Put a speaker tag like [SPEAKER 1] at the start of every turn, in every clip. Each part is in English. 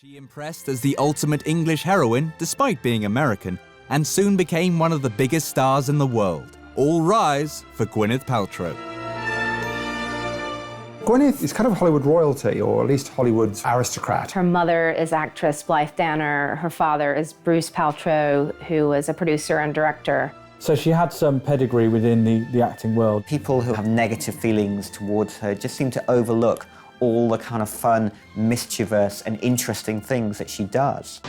[SPEAKER 1] She impressed as the ultimate English heroine, despite being American, and soon became one of the biggest stars in the world. All rise for Gwyneth Paltrow.
[SPEAKER 2] Gwyneth is kind of Hollywood royalty, or at least Hollywood's aristocrat.
[SPEAKER 3] Her mother is actress Blythe Danner. Her father is Bruce Paltrow, who was a producer and director.
[SPEAKER 4] So she had some pedigree within the acting world.
[SPEAKER 5] People who have negative feelings towards her just seem to overlook all the kind of fun, mischievous and interesting things that she does.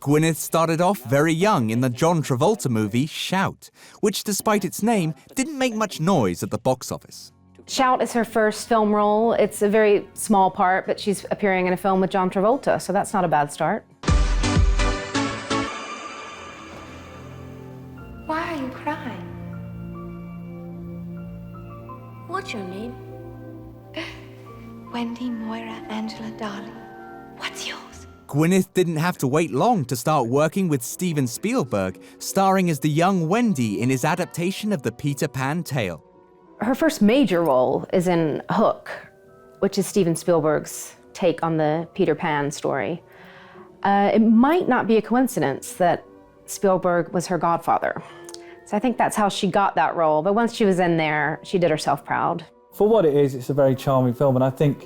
[SPEAKER 1] Gwyneth started off very young in the John Travolta movie Shout, which, despite its name, didn't make much noise at the box office.
[SPEAKER 3] Shout is her first film role. It's a very small part, but she's appearing in a film with John Travolta, so that's not a bad start.
[SPEAKER 6] Why are you crying? What's your name? Wendy, Moira, Angela, darling. What's yours?
[SPEAKER 1] Gwyneth didn't have to wait long to start working with Steven Spielberg, starring as the young Wendy in his adaptation of the Peter Pan tale.
[SPEAKER 3] Her first major role is in Hook, which is Steven Spielberg's take on the Peter Pan story. It might not be a coincidence that Spielberg was her godfather. So I think that's how she got that role. But once she was in there, she did herself proud.
[SPEAKER 4] For what it is, it's a very charming film, and I think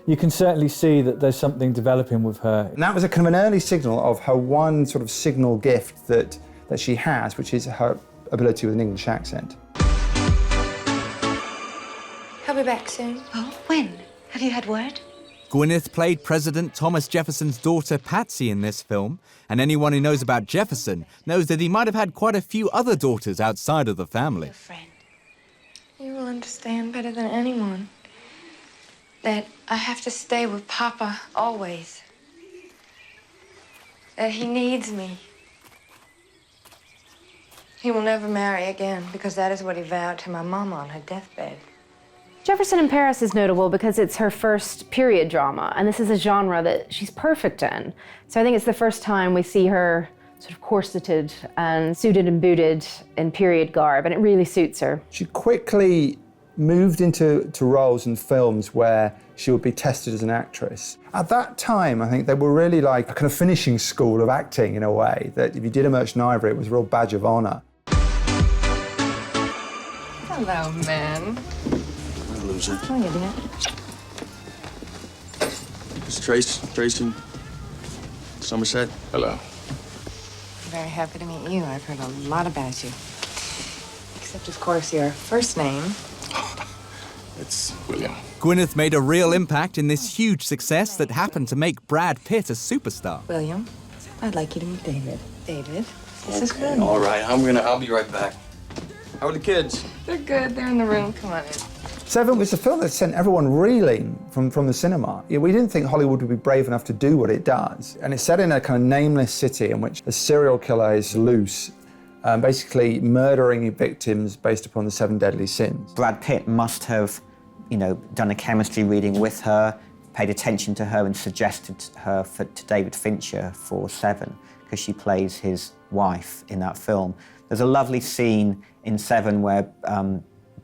[SPEAKER 4] you can certainly see that there's something developing with her.
[SPEAKER 2] And that was a kind of an early signal of her one sort of signal gift that she has, which is her ability with an English accent.
[SPEAKER 6] I'll be back soon.
[SPEAKER 7] Oh, when? Have you had word?
[SPEAKER 1] Gwyneth played President Thomas Jefferson's daughter Patsy in this film, and anyone who knows about Jefferson knows that he might have had quite a few other daughters outside of the family.
[SPEAKER 7] Your friend.
[SPEAKER 6] You will understand better than anyone that I have to stay with Papa always. That he needs me. He will never marry again because that is what he vowed to my mama on her deathbed.
[SPEAKER 3] Jefferson in Paris is notable because it's her first period drama, and this is a genre that she's perfect in. So I think it's the first time we see her sort of corseted and suited and booted in period garb, and it really suits her.
[SPEAKER 2] She quickly moved into roles in films where she would be tested as an actress. At that time, I think they were really like a kind of finishing school of acting in a way, that if you did a Merchant Ivory, it was a real badge of honor.
[SPEAKER 6] Hello, man.
[SPEAKER 8] Loser.
[SPEAKER 6] How are you doing?
[SPEAKER 8] It's Tracy, Somerset. Hello.
[SPEAKER 6] I'm very happy to meet you. I've heard a lot about you. Except, of course, your first name.
[SPEAKER 8] It's William.
[SPEAKER 1] Gwyneth made a real impact in this huge success that happened to make Brad Pitt a superstar.
[SPEAKER 6] William, I'd like you to meet David. David, this is good.
[SPEAKER 8] All right, I'll be right back. How are the kids?
[SPEAKER 6] They're good. They're in the room. Come on in.
[SPEAKER 2] Seven was a film that sent everyone reeling from the cinema. We didn't think Hollywood would be brave enough to do what it does. And it's set in a kind of nameless city in which a serial killer is loose, basically murdering victims based upon the 7 deadly sins.
[SPEAKER 5] Brad Pitt must have, done a chemistry reading with her, paid attention to her and suggested her to David Fincher for Seven, because she plays his wife in that film. There's a lovely scene in Seven where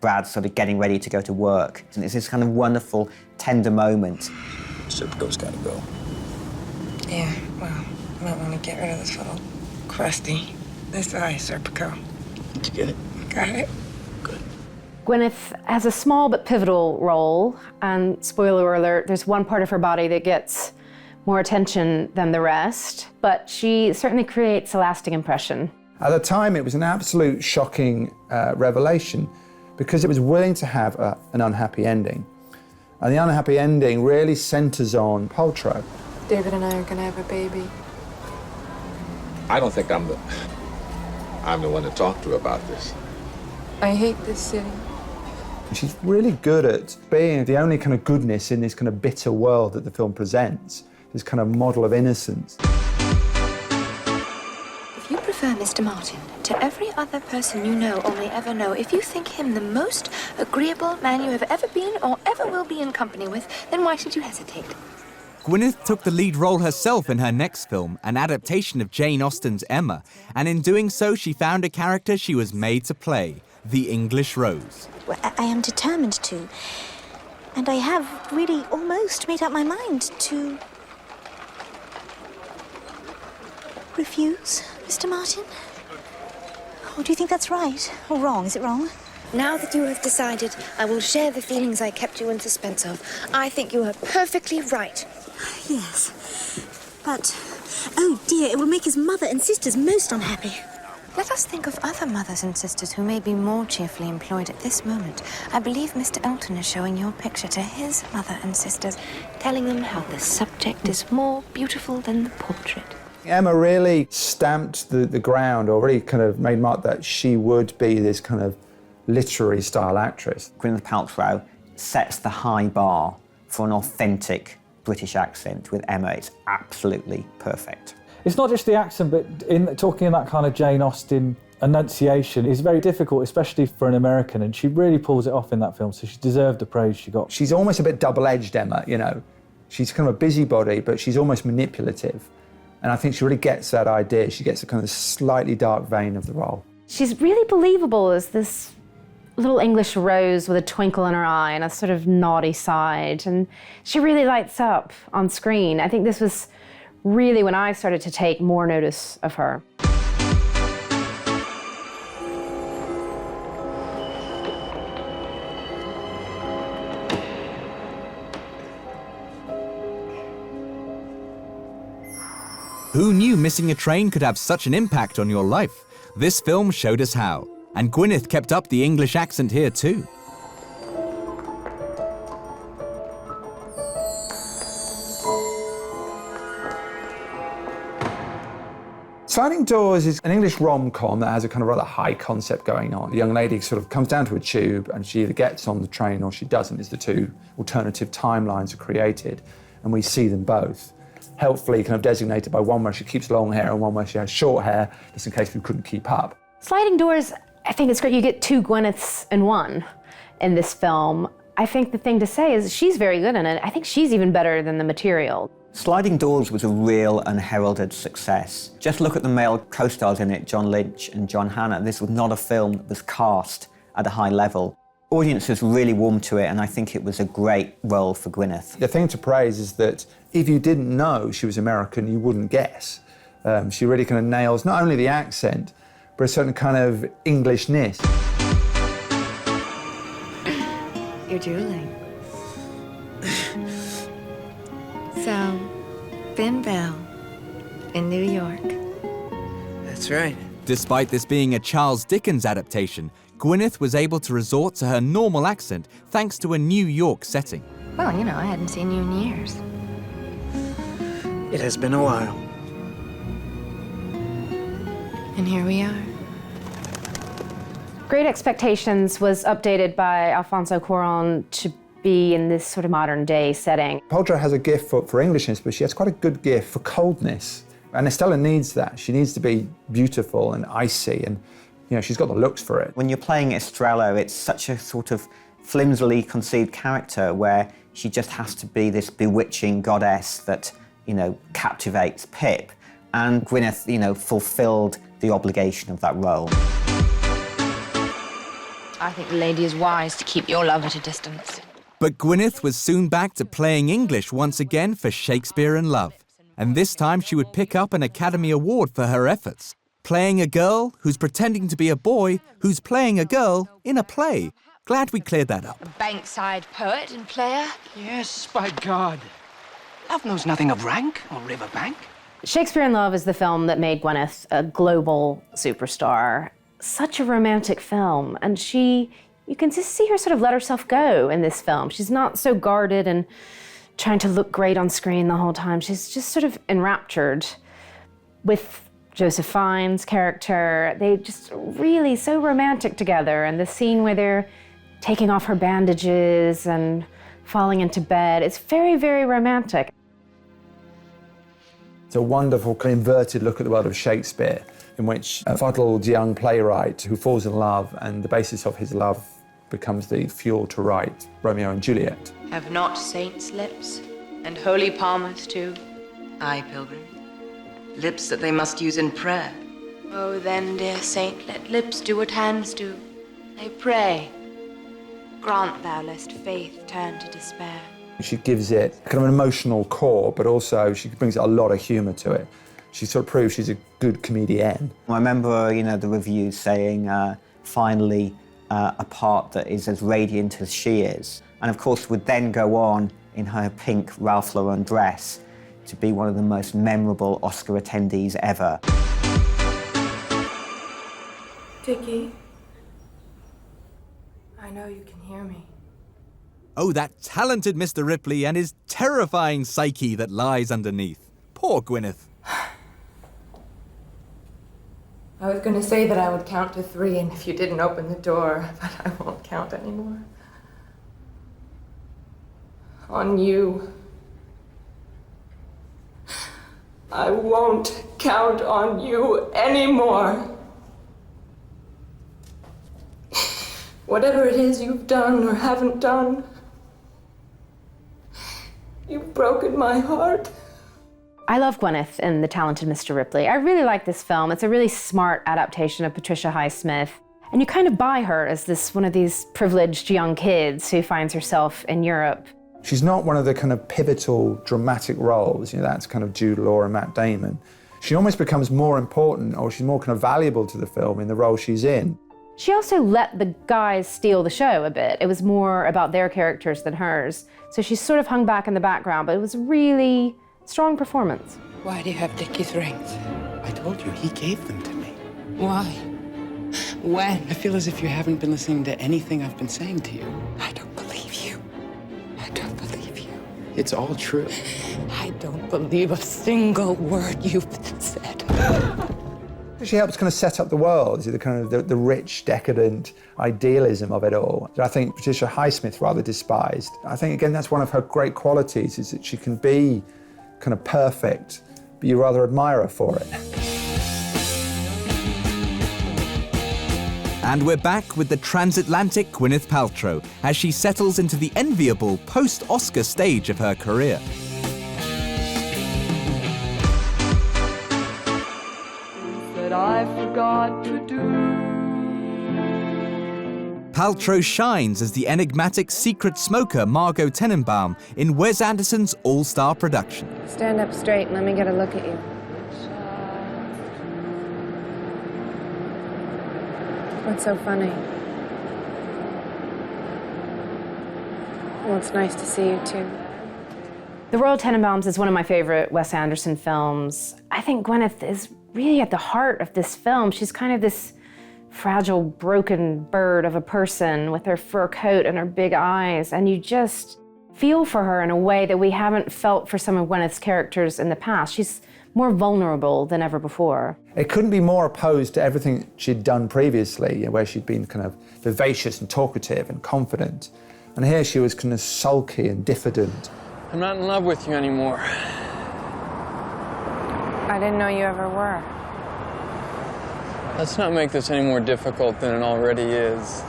[SPEAKER 5] Brad's sort of getting ready to go to work. And it's this kind of wonderful, tender moment.
[SPEAKER 8] Serpico's gotta go.
[SPEAKER 6] Yeah, well, I might want to get rid of this little crusty. This eye, Serpico.
[SPEAKER 8] Did you get it?
[SPEAKER 6] Got it?
[SPEAKER 8] Good.
[SPEAKER 3] Gwyneth has a small but pivotal role, and spoiler alert, there's one part of her body that gets more attention than the rest, but she certainly creates a lasting impression.
[SPEAKER 2] At the time, it was an absolute shocking revelation, because it was willing to have an unhappy ending. And the unhappy ending really centers on Paltrow.
[SPEAKER 6] David and I are gonna have a baby.
[SPEAKER 9] I don't think I'm the one to talk to about this.
[SPEAKER 6] I hate this city.
[SPEAKER 2] She's really good at being the only kind of goodness in this kind of bitter world that the film presents, this kind of model of innocence.
[SPEAKER 7] If you prefer Mr. Martin to every other person you know or may ever know, if you think him the most agreeable man you have ever been or ever will be in company with, then why should you hesitate?
[SPEAKER 1] Gwyneth took the lead role herself in her next film, an adaptation of Jane Austen's Emma, and in doing so she found a character she was made to play, the English Rose.
[SPEAKER 7] I am determined to
[SPEAKER 10] And I have really almost made up my mind to refuse, Mr. Martin. Or do you think that's right or wrong? Is it wrong?
[SPEAKER 7] Now that you have decided, I will share the feelings I kept you in suspense of. I think you are perfectly right.
[SPEAKER 10] Yes. But, oh dear, it will make his mother and sisters most unhappy.
[SPEAKER 7] Let us think of other mothers and sisters who may be more cheerfully employed at this moment. I believe Mr. Elton is showing your picture to his mother and sisters, telling them how the subject is more beautiful than the portrait.
[SPEAKER 2] Emma really stamped the ground, or really kind of made mark that she would be this kind of literary style actress.
[SPEAKER 5] Gwyneth Paltrow sets the high bar for an authentic British accent. With Emma, it's absolutely perfect.
[SPEAKER 4] It's not just the accent, but talking in that kind of Jane Austen enunciation is very difficult, especially for an American, and she really pulls it off in that film, so she deserved the praise she got.
[SPEAKER 2] She's almost a bit double-edged, Emma, you know. She's kind of a busybody, but she's almost manipulative. And I think she really gets that idea. She gets a kind of slightly dark vein of the role.
[SPEAKER 3] She's really believable as this little English rose with a twinkle in her eye and a sort of naughty side. And she really lights up on screen. I think this was really when I started to take more notice of her.
[SPEAKER 1] Who knew missing a train could have such an impact on your life? This film showed us how. And Gwyneth kept up the English accent here too.
[SPEAKER 2] Sliding Doors is an English rom-com that has a kind of rather high concept going on. The young lady sort of comes down to a tube and she either gets on the train or she doesn't, as the two alternative timelines are created, and we see them both. Helpfully kind of designated by one where she keeps long hair and one where she has short hair, just in case we couldn't keep up.
[SPEAKER 3] Sliding Doors, I think it's great. You get two Gwyneths in one in this film. I think the thing to say is she's very good in it. I think she's even better than the material.
[SPEAKER 5] Sliding Doors was a real unheralded success. Just look at the male co-stars in it, John Lynch and John Hannah. This was not a film that was cast at a high level. Audiences really warmed to it, and I think it was a great role for Gwyneth.
[SPEAKER 2] The thing to praise is that if you didn't know she was American, you wouldn't guess. She really kind of nails not only the accent, but a certain kind of Englishness.
[SPEAKER 6] You're drooling. So, Ben Bell in New York.
[SPEAKER 11] That's right.
[SPEAKER 1] Despite this being a Charles Dickens adaptation, Gwyneth was able to resort to her normal accent thanks to a New York setting.
[SPEAKER 6] Well, you know, I hadn't seen you in years.
[SPEAKER 11] It has been a while.
[SPEAKER 6] And here we are.
[SPEAKER 3] Great Expectations was updated by Alfonso Cuarón to be in this sort of modern day setting.
[SPEAKER 2] Paltrow has a gift for Englishness, but she has quite a good gift for coldness. And Estella needs that. She needs to be beautiful and icy, and you know, she's got the looks for it.
[SPEAKER 5] When you're playing Estrella, it's such a sort of flimsily conceived character where she just has to be this bewitching goddess that, you know, captivates Pip. And Gwyneth, you know, fulfilled the obligation of that role.
[SPEAKER 6] I think the lady is wise to keep your love at a distance.
[SPEAKER 1] But Gwyneth was soon back to playing English once again for Shakespeare in Love. And this time she would pick up an Academy Award for her efforts, playing a girl who's pretending to be a boy who's playing a girl in a play. Glad we cleared that up.
[SPEAKER 6] Bankside poet and player.
[SPEAKER 11] Yes, by God. Love knows nothing of rank or riverbank.
[SPEAKER 3] Shakespeare in Love is the film that made Gwyneth a global superstar. Such a romantic film, and you can just see her sort of let herself go in this film. She's not so guarded and trying to look great on screen the whole time. She's just sort of enraptured with Joseph Fiennes' character. They just really so romantic together, and the scene where they're taking off her bandages and falling into bed, it's very, very romantic.
[SPEAKER 2] It's a wonderful kind of inverted look at the world of Shakespeare, in which a fuddled young playwright who falls in love, and the basis of his love becomes the fuel to write Romeo and Juliet.
[SPEAKER 6] Have not saints' lips, and holy palmers too?
[SPEAKER 12] Aye, pilgrim. Lips that they must use in prayer.
[SPEAKER 6] Oh, then, dear saint, let lips do what hands do. They pray. Grant thou lest faith turn to despair.
[SPEAKER 2] She gives it kind of an emotional core, but also she brings a lot of humour to it. She sort of proves she's a good comedian.
[SPEAKER 5] I remember, the reviews saying, finally, a part that is as radiant as she is. And of course would then go on in her pink Ralph Lauren dress to be one of the most memorable Oscar attendees ever.
[SPEAKER 6] Dickie, I know you can hear me.
[SPEAKER 1] Oh, that talented Mr. Ripley and his terrifying psyche that lies underneath. Poor Gwyneth.
[SPEAKER 6] I was going to say that I would count to 3 and if you didn't open the door, but I won't count anymore. On you. I won't count on you anymore. Whatever it is you've done or haven't done, you've broken my heart.
[SPEAKER 3] I love Gwyneth in The Talented Mr. Ripley. I really like this film. It's a really smart adaptation of Patricia Highsmith. And you kind of buy her as one of these privileged young kids who finds herself in Europe.
[SPEAKER 2] She's not one of the kind of pivotal dramatic roles, that's kind of Jude Law and Matt Damon. She almost becomes more important, or she's more kind of valuable to the film in the role she's in.
[SPEAKER 3] She also let the guys steal the show a bit. It was more about their characters than hers. So she's sort of hung back in the background, but it was a really strong performance.
[SPEAKER 13] Why do you have Dickie's rings?
[SPEAKER 11] I told you, he gave them to me.
[SPEAKER 13] Why? When?
[SPEAKER 11] I feel as if you haven't been listening to anything I've been saying to you.
[SPEAKER 13] I don't believe you. I don't believe you.
[SPEAKER 11] It's all true.
[SPEAKER 13] I don't believe a single word you've said.
[SPEAKER 2] She helps kind of set up the world, the kind of the rich, decadent idealism of it all. I think Patricia Highsmith rather despised. I think, again, that's one of her great qualities, is that she can be kind of perfect, but you rather admire her for it.
[SPEAKER 1] And we're back with the transatlantic Gwyneth Paltrow as she settles into the enviable post-Oscar stage of her career.
[SPEAKER 14] That I forgot to do.
[SPEAKER 1] Paltrow shines as the enigmatic secret smoker Margot Tenenbaum in Wes Anderson's all-star production.
[SPEAKER 3] Stand up straight and let me get a look at you. What's so funny? Well, it's nice to see you too. The Royal Tenenbaums is one of my favorite Wes Anderson films. I think Gwyneth is really at the heart of this film. She's kind of this fragile, broken bird of a person with her fur coat and her big eyes, and you just feel for her in a way that we haven't felt for some of Gwyneth's characters in the past. She's more vulnerable than ever before.
[SPEAKER 2] It couldn't be more opposed to everything she'd done previously, where she'd been kind of vivacious and talkative and confident. And here she was kind of sulky and diffident.
[SPEAKER 11] I'm not in love with you anymore.
[SPEAKER 6] I didn't know you ever were.
[SPEAKER 11] Let's not make this any more difficult than it already is.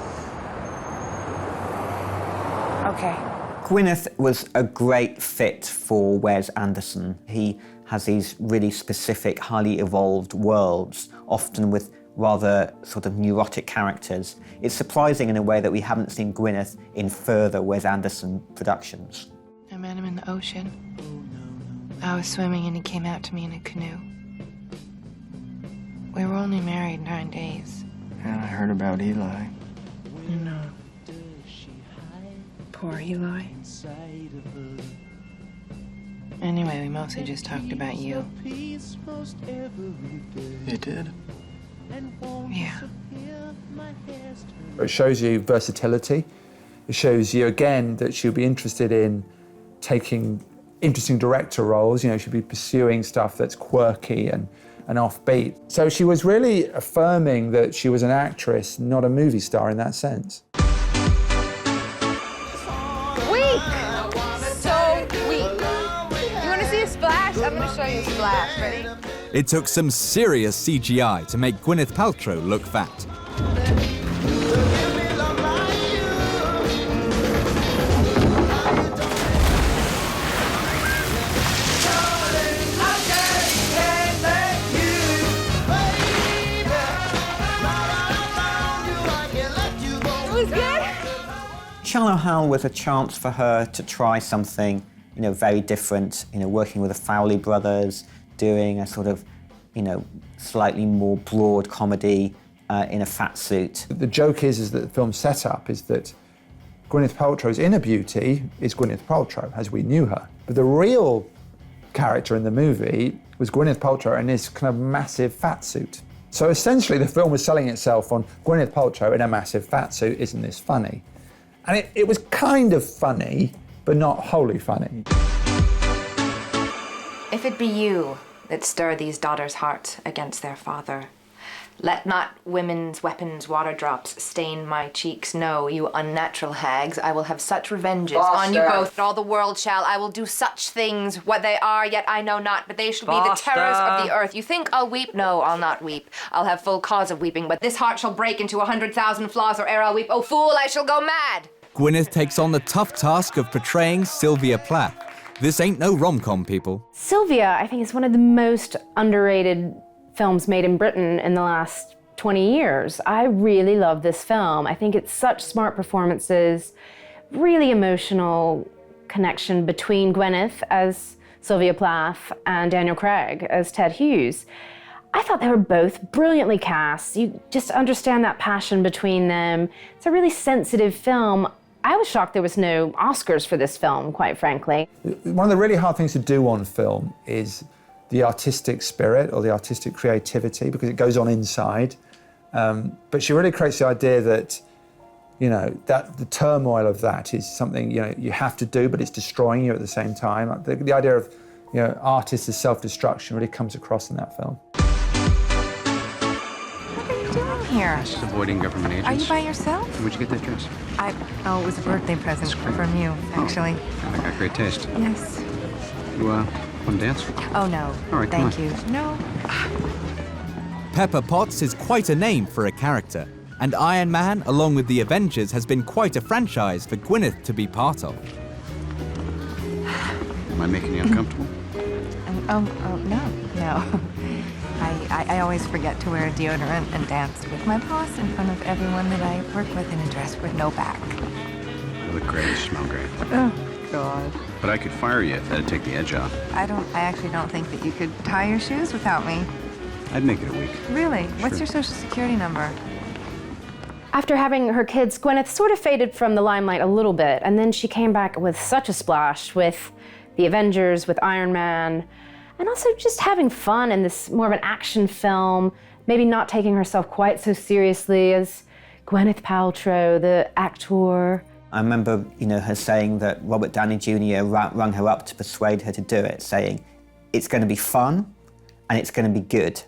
[SPEAKER 6] Okay.
[SPEAKER 5] Gwyneth was a great fit for Wes Anderson. He has these really specific, highly evolved worlds, often with rather sort of neurotic characters. It's surprising in a way that we haven't seen Gwyneth in further Wes Anderson productions.
[SPEAKER 6] I met him in the ocean. I was swimming and he came out to me in a canoe. We were only married 9 days.
[SPEAKER 11] And I heard about Eli.
[SPEAKER 6] No. Poor Eli. Anyway, we mostly just talked about you.
[SPEAKER 11] You did?
[SPEAKER 6] Yeah.
[SPEAKER 2] It shows you versatility. It shows you, again, that she'll be interested in taking interesting director roles. She'll be pursuing stuff that's quirky and offbeat. So she was really affirming that she was an actress, not a movie star in that sense.
[SPEAKER 6] Weak! So weak. You want to see a splash? I'm going to show you a splash. Ready?
[SPEAKER 1] It took some serious CGI to make Gwyneth Paltrow look fat.
[SPEAKER 5] Shallow Hal was a chance for her to try something, you know, very different, you know, working with the Fowley brothers, doing a sort of, you know, slightly more broad comedy in a fat suit.
[SPEAKER 2] The joke is that the film's setup is that Gwyneth Paltrow's inner beauty is Gwyneth Paltrow, as we knew her. But the real character in the movie was Gwyneth Paltrow in this kind of massive fat suit. So essentially the film was selling itself on Gwyneth Paltrow in a massive fat suit, isn't this funny? And it was kind of funny, but not wholly funny.
[SPEAKER 15] If it be you that stir these daughters' hearts against their father, let not women's weapons water drops stain my cheeks. No, you unnatural hags, I will have such revenges on you both. All the world shall. I will do such things. What they are, yet I know not, but they shall be the terrors of the earth. You think I'll weep? No, I'll not weep. I'll have full cause of weeping, but this heart shall break into 100,000 flaws, or ere I'll weep. Oh, fool, I shall go mad!
[SPEAKER 1] Gwyneth takes on the tough task of portraying Sylvia Plath. This ain't no rom-com, people.
[SPEAKER 3] Sylvia, I think, is one of the most underrated films made in Britain in the last 20 years. I really love this film. I think it's such smart performances, really emotional connection between Gwyneth as Sylvia Plath and Daniel Craig as Ted Hughes. I thought they were both brilliantly cast. You just understand that passion between them. It's a really sensitive film. I was shocked there was no Oscars for this film, quite frankly.
[SPEAKER 2] One of the really hard things to do on film is the artistic spirit or the artistic creativity, because it goes on inside. But she really creates the idea that, you know, that the turmoil of that is something, you know, you have to do, but it's destroying you at the same time. The idea of, you know, artists as self-destruction really comes across in that film.
[SPEAKER 15] What are you doing here?
[SPEAKER 16] Just avoiding government agents.
[SPEAKER 15] Are you by yourself?
[SPEAKER 16] Where'd you get that dress?
[SPEAKER 15] Oh, it was a birthday present from you, actually.
[SPEAKER 16] I got great taste.
[SPEAKER 15] Yes.
[SPEAKER 16] You, want to dance?
[SPEAKER 15] Oh, no.
[SPEAKER 16] All right,
[SPEAKER 15] thank
[SPEAKER 16] come
[SPEAKER 15] you. No.
[SPEAKER 1] Pepper Potts is quite a name for a character, and Iron Man, along with the Avengers, has been quite a franchise for Gwyneth to be part of.
[SPEAKER 16] Am I making you uncomfortable?
[SPEAKER 15] No. I always forget to wear deodorant and dance with my boss in front of everyone that I work with in a dress with no back.
[SPEAKER 16] You look great, you smell great.
[SPEAKER 15] Oh, God.
[SPEAKER 16] But I could fire you if that'd take the edge off.
[SPEAKER 15] I actually don't think that you could tie your shoes without me.
[SPEAKER 16] I'd make it a week.
[SPEAKER 15] Really? What's your social security number?
[SPEAKER 3] After having her kids, Gwyneth sort of faded from the limelight a little bit, and then she came back with such a splash with the Avengers, with Iron Man, and also just having fun in this more of an action film, maybe not taking herself quite so seriously as Gwyneth Paltrow, the actor.
[SPEAKER 5] I remember, you know, her saying that Robert Downey Jr. rung her up to persuade her to do it, saying, it's going to be fun and it's going to be good.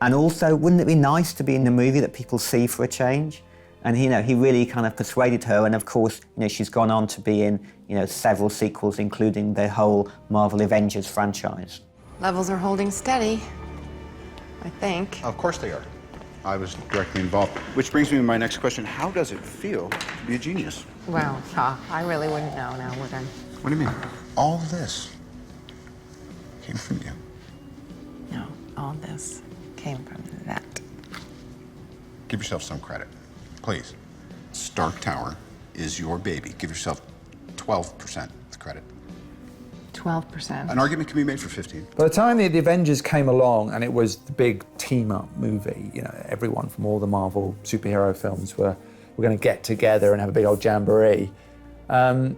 [SPEAKER 5] And also, wouldn't it be nice to be in the movie that people see for a change? And, you know, he really kind of persuaded her. And of course, you know, she's gone on to be in, you know, several sequels, including the whole Marvel Avengers franchise.
[SPEAKER 15] Levels are holding steady, I think.
[SPEAKER 16] Of course they are. I was directly involved. Which brings me to my next question. How does it feel to be a genius?
[SPEAKER 15] Well, I really wouldn't know now, would I?
[SPEAKER 16] What do you mean? All this came from you.
[SPEAKER 15] No, all this came from that.
[SPEAKER 16] Give yourself some credit, please. Stark Tower is your baby. Give yourself 12% of the credit.
[SPEAKER 15] 12%.
[SPEAKER 16] An argument can be made for 15.
[SPEAKER 2] By the time the Avengers came along and it was the big team-up movie, you know, everyone from all the Marvel superhero films were going to get together and have a big old jamboree. It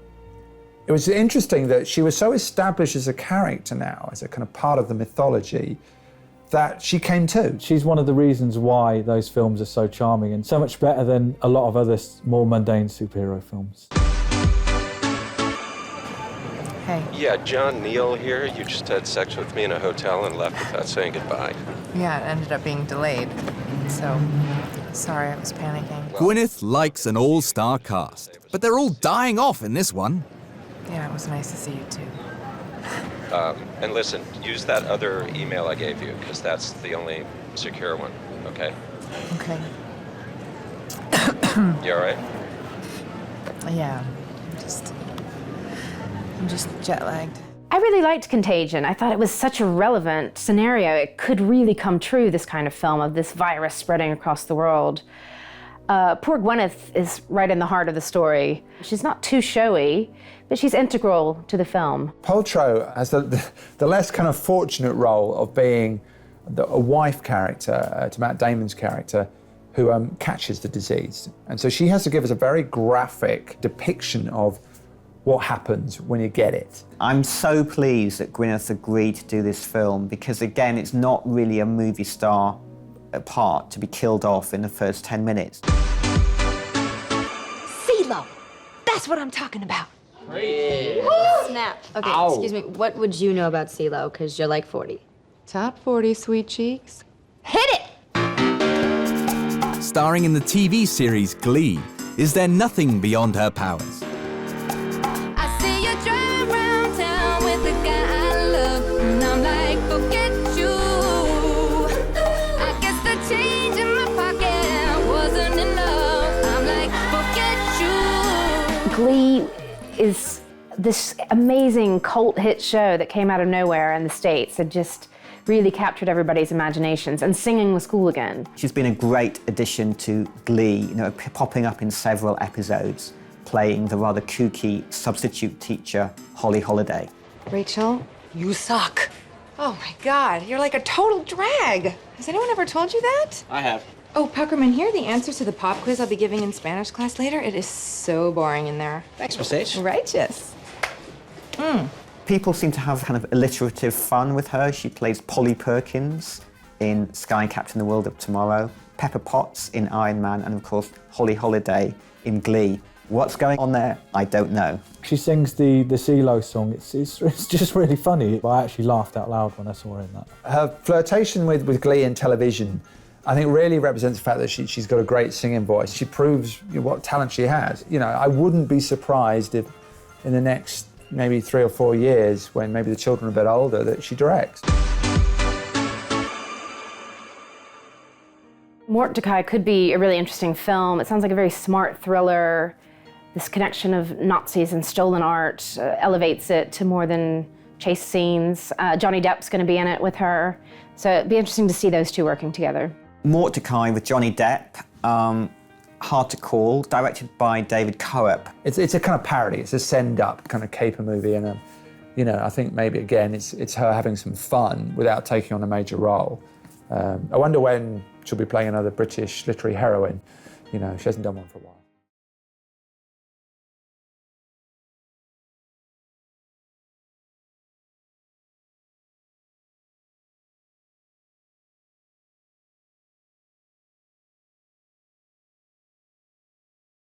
[SPEAKER 2] was interesting that she was so established as a character now, as a kind of part of the mythology, that she came too.
[SPEAKER 4] She's one of the reasons why those films are so charming and so much better than a lot of other more mundane superhero films.
[SPEAKER 15] Hey.
[SPEAKER 17] Yeah, John Neal here. You just had sex with me in a hotel and left without saying goodbye.
[SPEAKER 15] Yeah, it ended up being delayed. So, sorry, I was panicking.
[SPEAKER 1] Gwyneth likes an all-star cast, but they're all dying off in this one.
[SPEAKER 15] Yeah, it was nice to see you too.
[SPEAKER 17] And listen, use that other email I gave you, because that's the only secure one, okay?
[SPEAKER 15] Okay.
[SPEAKER 17] You all right?
[SPEAKER 15] Yeah, I'm just jet-lagged.
[SPEAKER 3] I really liked Contagion. I thought it was such a relevant scenario. It could really come true, this kind of film of this virus spreading across the world. Poor Gwyneth is right in the heart of the story. She's not too showy, but she's integral to the film.
[SPEAKER 2] Paltrow has the less kind of fortunate role of being a wife character to Matt Damon's character who catches the disease. And so she has to give us a very graphic depiction of what happens when you get it.
[SPEAKER 5] I'm so pleased that Gwyneth agreed to do this film because, again, it's not really a movie star part to be killed off in the first 10 minutes.
[SPEAKER 10] CeeLo! That's what I'm talking about.
[SPEAKER 18] Snap. Okay,
[SPEAKER 10] Ow.
[SPEAKER 18] excuse me. What would you know about CeeLo? Because you're like 40.
[SPEAKER 6] Top 40, sweet cheeks.
[SPEAKER 18] Hit it!
[SPEAKER 1] Starring in the TV series Glee, is there nothing beyond her powers?
[SPEAKER 19] I see you drive around town with the guy I love, and I'm like, forget you. I guess the change in my pocket wasn't enough. I'm like, forget you.
[SPEAKER 3] Glee is this amazing cult hit show that came out of nowhere in the States. It just really captured everybody's imaginations, and singing was cool again.
[SPEAKER 5] She's been a great addition to Glee, you know, popping up in several episodes, playing the rather kooky substitute teacher, Holly Holiday.
[SPEAKER 15] Rachel, you suck. Oh my God, you're like a total drag. Has anyone ever told you that?
[SPEAKER 8] I have.
[SPEAKER 15] Oh, Puckerman, here are the answers to the pop quiz I'll be giving in Spanish class later. It is so boring in there.
[SPEAKER 8] Thanks, Miss H.
[SPEAKER 15] Righteous.
[SPEAKER 5] People seem to have kind of alliterative fun with her. She plays Polly Perkins in Sky Captain: The World of Tomorrow, Pepper Potts in Iron Man, and of course, Holly Holiday in Glee. What's going on there? I don't know.
[SPEAKER 4] She sings the CeeLo song. It's just really funny. I actually laughed out loud when I saw her in that.
[SPEAKER 2] Her flirtation with Glee and television, I think, really represents the fact that she's got a great singing voice. She proves what talent she has. You know, I wouldn't be surprised if in the next maybe 3 or 4 years, when maybe the children are a bit older, that she directs.
[SPEAKER 3] Mordecai could be a really interesting film. It sounds like a very smart thriller. This connection of Nazis and stolen art elevates it to more than chase scenes. Johnny Depp's going to be in it with her. So it'd be interesting to see those two working together.
[SPEAKER 5] Mordecai with Johnny Depp, hard to call, directed by David Coep.
[SPEAKER 2] It's a kind of parody. It's a send-up kind of caper movie, and you know, I think maybe again it's her having some fun without taking on a major role. I wonder when she'll be playing another British literary heroine. You know, she hasn't done one for a while.